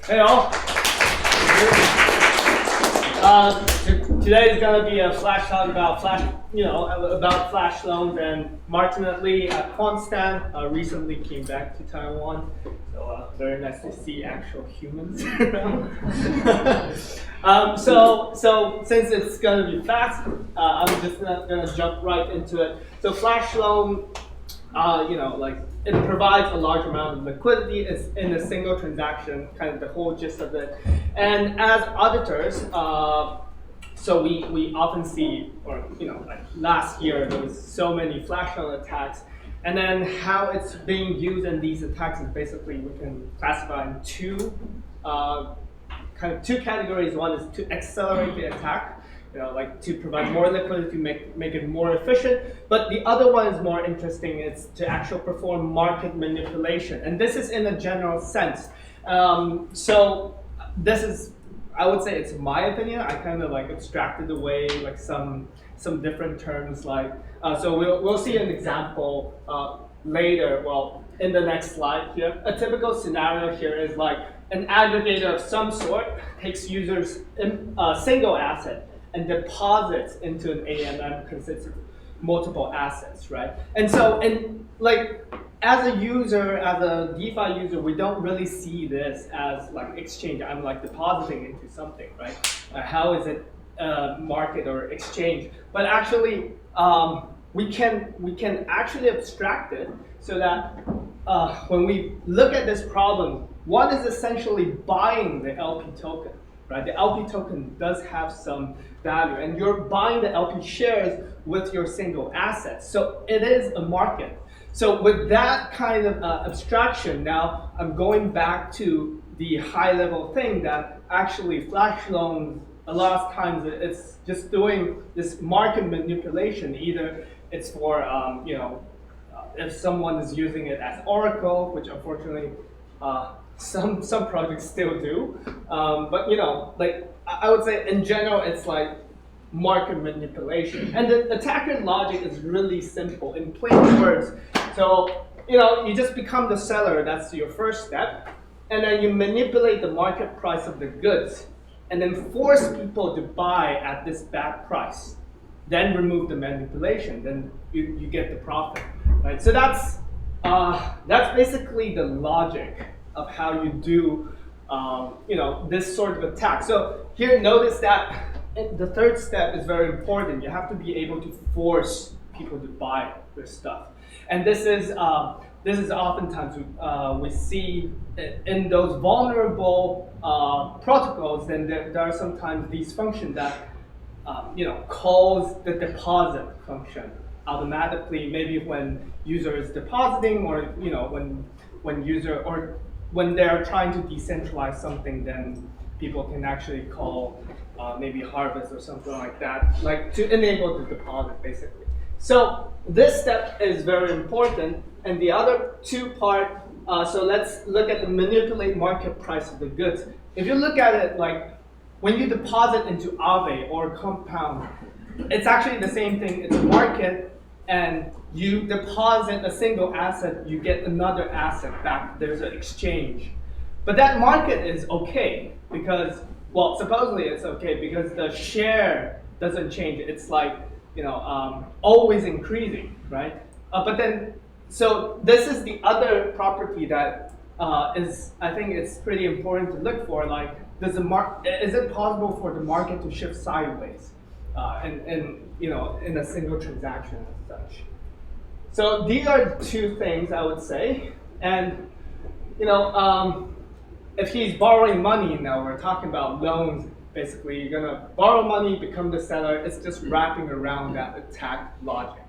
Hey all. Today is going to be a flash talk about flash loans, and Martinet Lee at Quantstamp recently came back to Taiwan. So very nice to see actual humans around. So since it's going to be fast, I'm just going to jump right into it. So flash loan, it provides a large amount of liquidity. It's in a single transaction, kind of the whole gist of it. And as auditors, so we often see, like last year there was so many flash loan attacks, and then how it's being used in these attacks is basically we can classify in two categories. One is to accelerate the attack, like to provide more liquidity to make it more efficient. But the other one is more interesting. It's to actually perform market manipulation, and this is in a general sense. So this is, I would say, it's my opinion. I kind of like abstracted away like some different terms. So we'll see an example later. Well, in the next slide here, a typical scenario here is like an aggregator of some sort takes users a single asset and deposits into an AMM consists of multiple assets, right? And so, as a user, as a DeFi user, we don't really see this as like exchange. I'm like depositing into something, right? How is it market or exchange? But actually, we can actually abstract it so that when we look at this problem, one is essentially buying the LP token, right? The LP token does have some value, and you're buying the LP shares with your single assets. So it is a market. So with that kind of abstraction, now I'm going back to the high-level thing that actually flash loans, a lot of times it's just doing this market manipulation. Either it's for, if someone is using it as Oracle, which unfortunately some projects still do. But I would say in general, it's like market manipulation. And the attacker logic is really simple, in plain words. So, you just become the seller, that's your first step. And then you manipulate the market price of the goods and then force people to buy at this bad price. Then remove the manipulation, then you get the profit, right? So that's basically the logic of how you do, this sort of attack. So here, notice that the third step is very important. You have to be able to force people to buy their stuff, and this is oftentimes we see in those vulnerable protocols. Then there are sometimes these functions that calls the deposit function automatically. Maybe when user is depositing, or when they're trying to decentralize something, then people can actually call maybe harvest or something like that, like to enable the deposit basically. So this step is very important, and the other two part. So let's look at the manipulate market price of the goods. If you look at it like when you deposit into Aave or Compound, it's actually the same thing. It's a market, and you deposit a single asset, you get another asset back. There's an exchange. But that market is okay because, well, supposedly it's okay because the share doesn't change. It's like, always increasing, right? But then, so this is the other property that I think it's pretty important to look for. Like, is it possible for the market to shift sideways, in a single transaction as such? So these are two things I would say, and if he's borrowing money, now we're talking about loans. Basically, you're gonna borrow money, become the seller. It's just wrapping around that attack logic.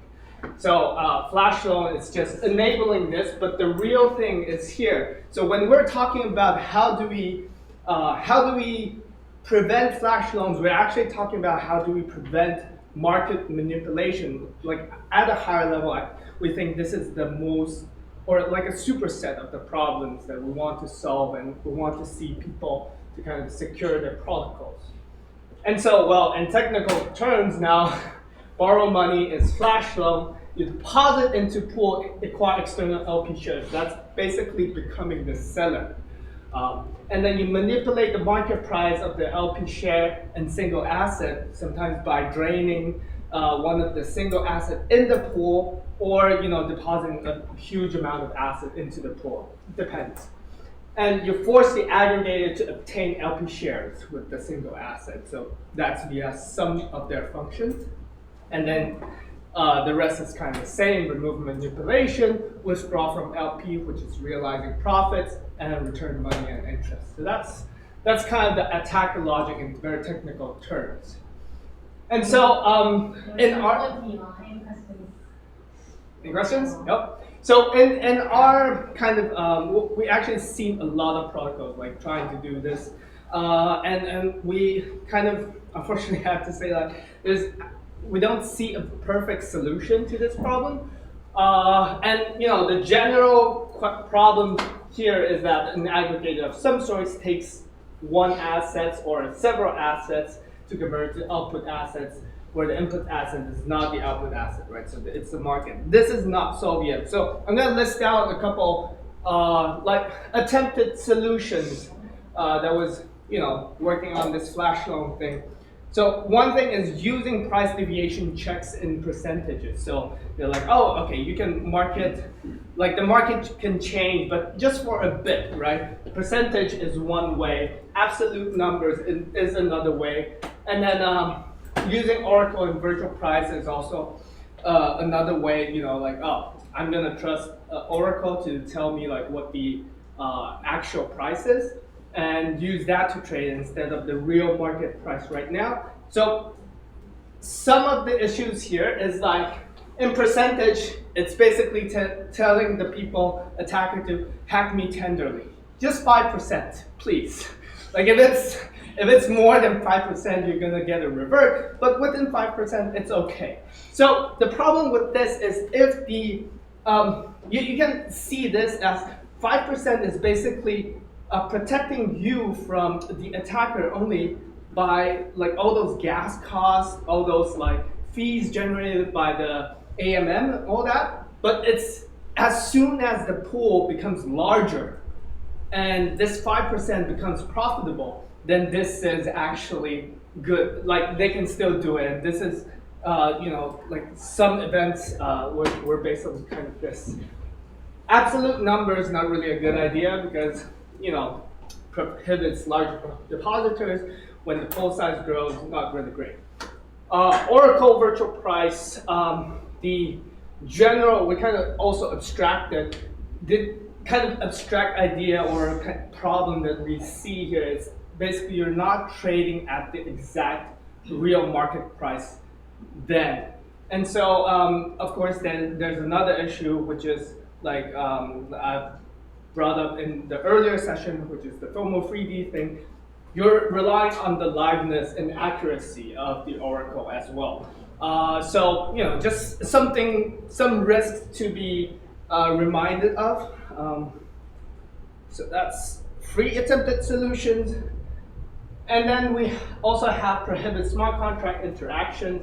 So flash loan is just enabling this, but the real thing is here. So when we're talking about how do we prevent flash loans, we're actually talking about how do we prevent market manipulation. Like at a higher level, we think this is the most, or like a superset of the problems that we want to solve, and we want to see people to kind of secure their protocols. And so, well, in technical terms now, borrow money is flash loan. You deposit into pool, acquire external LP shares. That's basically becoming the seller. And then you manipulate the market price of the LP share and single asset, sometimes by draining one of the single asset in the pool, or depositing a huge amount of asset into the pool. Depends. And you force the aggregator to obtain LP shares with the single asset. So that's via some of their functions. And then the rest is kind of the same: remove manipulation, withdraw from LP, which is realizing profits, and return money and interest. So that's kind of the attacker logic in very technical terms. And so in our any questions? Yep. So in our kind of we actually seen a lot of protocols like trying to do this, and we kind of unfortunately have to say that we don't see a perfect solution to this problem. And the general problem here is that an aggregator of some sort takes one asset or several assets to convert to output assets, where the input asset is not the output asset, right? So it's the market. This is not solved yet. So I'm going to list down a couple like attempted solutions that was working on this flash loan thing. So one thing is using price deviation checks in percentages. So they're like, oh, okay, you can market, like the market can change, but just for a bit, right? Percentage is one way, absolute numbers is another way, and then using Oracle and virtual price is also another way. Like, oh, I'm gonna trust Oracle to tell me like what the actual price is, and use that to trade instead of the real market price right now. So some of the issues here is like in percentage, it's basically telling the people, attacker, to hack me tenderly. Just 5%, please. Like if it's more than 5%, you're gonna get a revert, but within 5%, it's okay. So the problem with this is if the, you can see this as 5% is basically protecting you from the attacker only by like all those gas costs, all those like fees generated by the AMM, all that. But it's as soon as the pool becomes larger and this 5% becomes profitable, then this is actually good. Like they can still do it. And this is, like some events were based on kind of this. Absolute number is not really a good idea because prohibits large depositors. When the pool size grows, not really great. Oracle virtual price, the general, we kind of also abstracted, the kind of abstract idea or kind of problem that we see here is basically you're not trading at the exact real market price then. And so, of course, then there's another issue, which is like I've brought up in the earlier session, which is the FOMO 3D thing. You're relying on the liveness and accuracy of the Oracle as well. So, just some risks to be reminded of. So that's 3 attempted solutions. And then we also have prohibit smart contract interactions.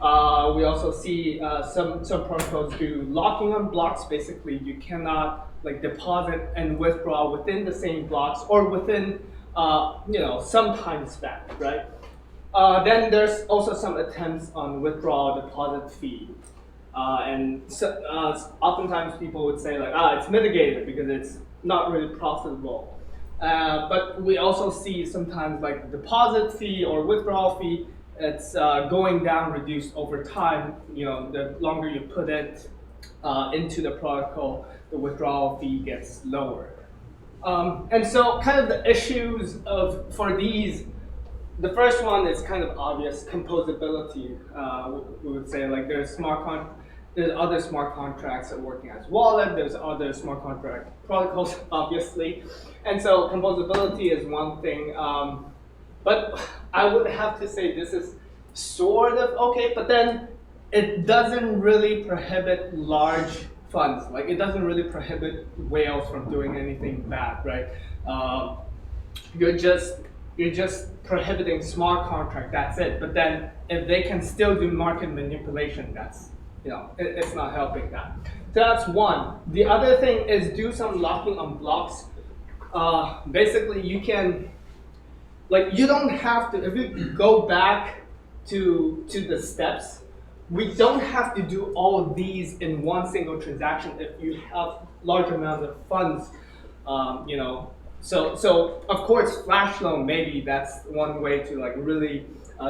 We also see some protocols do locking on blocks. Basically, you cannot like deposit and withdraw within the same blocks or within some time span, right? Then there's also some attempts on withdrawal deposit fee. And so, oftentimes people would say like, it's mitigated because it's not really profitable. But we also see sometimes like the deposit fee or withdrawal fee, it's going down, reduced over time. The longer you put it into the protocol, the withdrawal fee gets lower. And so kind of the issues for these, the first one is kind of obvious, composability. We would say like there's other smart contracts that are working as wallet, there's other smart contract protocols, obviously. And so composability is one thing. But I would have to say this is sort of okay, but then it doesn't really prohibit large funds. Like it doesn't really prohibit whales from doing anything bad, right? You're just prohibiting smart contract, that's it. But then if they can still do market manipulation, that's, it's not helping that. So that's one. The other thing is do some locking on blocks. basically you can, like, you don't have to, if you go back to the steps, we don't have to do all of these in one single transaction if you have large amount of funds, you know. So of course, flash loan, maybe that's one way to like really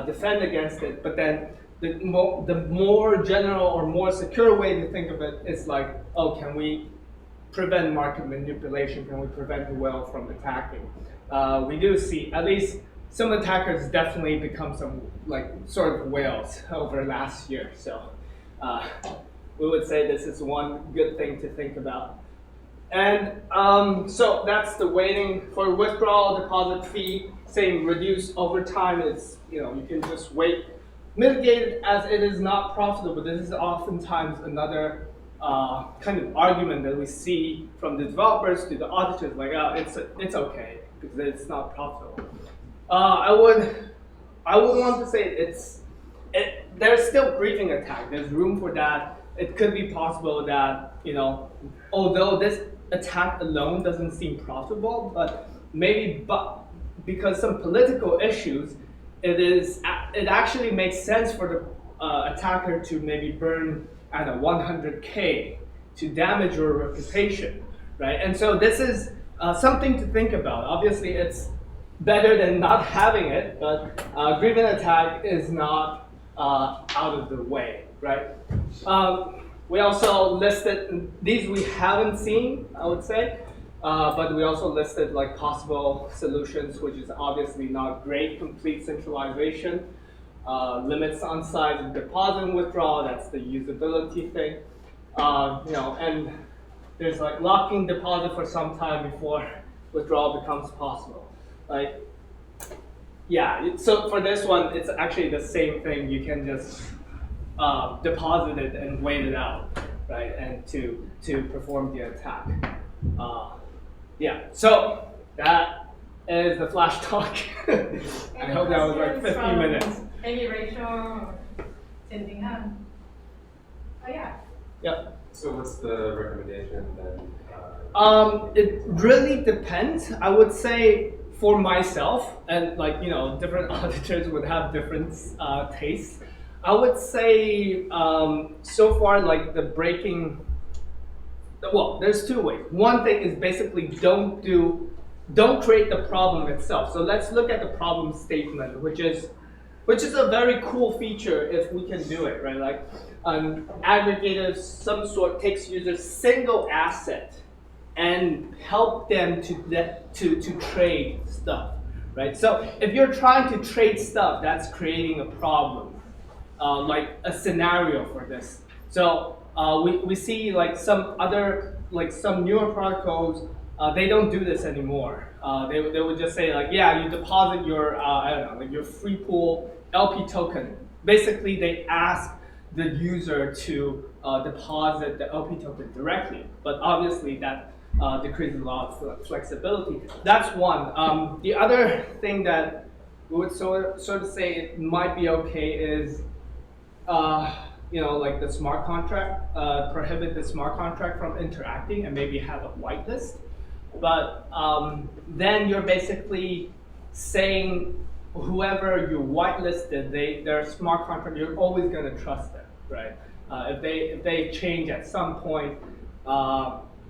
defend against it. But then the more general or more secure way to think of it is like, oh, can we prevent market manipulation? Can we prevent the whale from attacking? We do see at least some attackers definitely become some like sort of whales over last year. So we would say this is one good thing to think about. And so that's the waiting for withdrawal deposit fee, saying reduce over time. It's, you know, you can just wait, mitigate it as it is not profitable. This is oftentimes another kind of argument that we see from the developers to the auditors, like, oh, it's okay because it's not profitable. I would want to say there's still breathing attack. There's room for that. It could be possible that, you know, although this attack alone doesn't seem profitable, but maybe because some political issues, it actually makes sense for the attacker to maybe burn at a 100K to damage your reputation, right? And so this is something to think about. Obviously, it's better than not having it, but grievance attack is not out of the way, right? We also listed, these we haven't seen, I would say, but we also listed like possible solutions, which is obviously not great. Complete centralization, limits on size of deposit and withdrawal, that's the usability thing. You know, and there's like locking deposit for some time before withdrawal becomes possible. Like, yeah, so for this one, it's actually the same thing. You can just deposit it and wait it out, right? And to perform the attack. Yeah, so that is the flash talk. I hope that was like 15 minutes. Maybe Rachel, sending hand. Oh yeah. Yep. So what's the recommendation then? It really depends. I would say for myself, and like, you know, different auditors would have different tastes. I would say so far, like the breaking, well, there's two ways. One thing is basically don't create the problem itself. So let's look at the problem statement, which is a very cool feature if we can do it, right? Like an aggregator of some sort takes users' single asset and help them to trade stuff, right? So if you're trying to trade stuff, that's creating a problem, like a scenario for this. So we see like some other, like some newer protocols, they don't do this anymore. They would just say like, yeah, you deposit your, I don't know, like your free pool LP token. Basically, they ask the user to deposit the LP token directly, but obviously that decreases a lot of flexibility. That's one. The other thing that we would sort of say it might be okay is, you know, like the smart contract, prohibit the smart contract from interacting and maybe have a whitelist. But then you're basically saying whoever you whitelisted, their smart contract, you're always going to trust them, right? If they change at some point,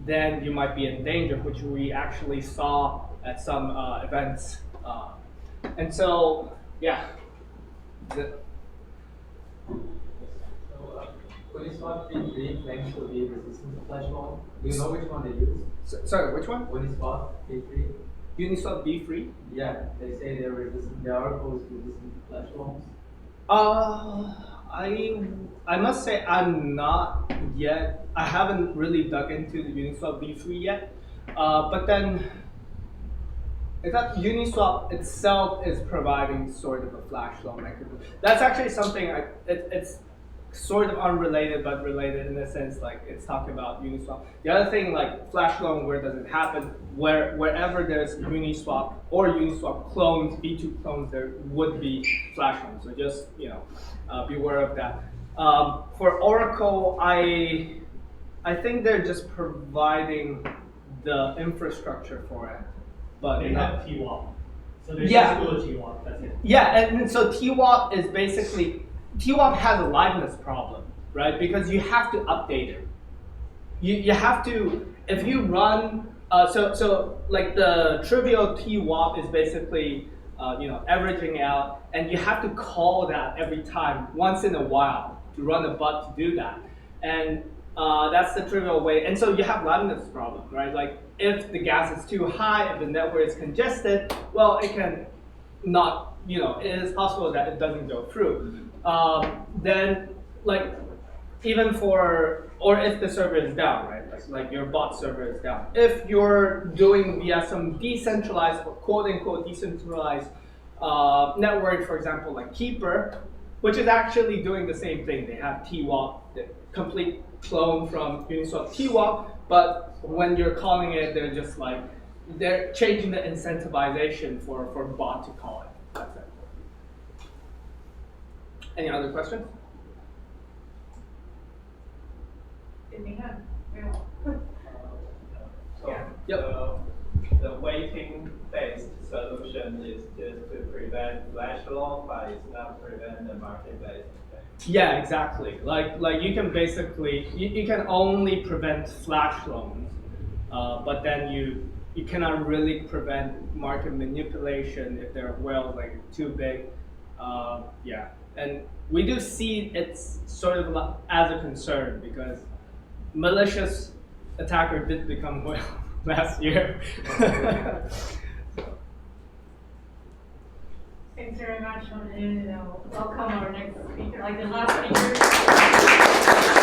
then you might be in danger, which we actually saw at some events. And so, yeah. Uniswap P3 claims to be resistant to flash loan. Do you know which one they use? Sorry, which one? Uniswap P3. Uniswap B3? Yeah, they say they're resistant. They are opposed to resistant to flash loans. I must say I'm not yet. I haven't really dug into the Uniswap B3 yet. But then, in fact, Uniswap itself is providing sort of a flash loan mechanism. That's actually something it's sort of unrelated, but related in the sense like it's talking about Uniswap. The other thing, like flash loan, where does it happen? Wherever there's Uniswap or Uniswap clones, V2 clones, there would be flash loans. So just, you know, beware of that. For Oracle, I think they're just providing the infrastructure for it. but They have TWAP. So they Yeah. just do a TWAP, that's it. yeah, and so TWAP is basically, TWAP has a liveness problem, right? Because you have to update it. You have to, if you run, so like the trivial TWAP is basically, averaging out, and you have to call that every time, once in a while, to run a bot to do that. And that's the trivial way. And so you have liveness problem, right? Like if the gas is too high, if the network is congested, well, it can not, it is possible that it doesn't go through. Then, like, even or if the server is down, right? Like your bot server is down. If you're doing via some decentralized, or quote unquote decentralized network, for example, like Keeper, which is actually doing the same thing. They have TWAP, the complete clone from Uniswap TWAP, but when you're calling it, they're just like, they're changing the incentivization for bot to call it. That's it. Any other questions? So Yep. the weighting-based solution is just to prevent flash loan, but it's not prevent the market-based effect. Yeah, exactly. Like you can basically, you can only prevent flash loans, but then you cannot really prevent market manipulation if they're like too big. Yeah, and we do see it's sort of as a concern because malicious attacker did become whale last year. Thanks very much, and welcome our next speaker, like the last speaker.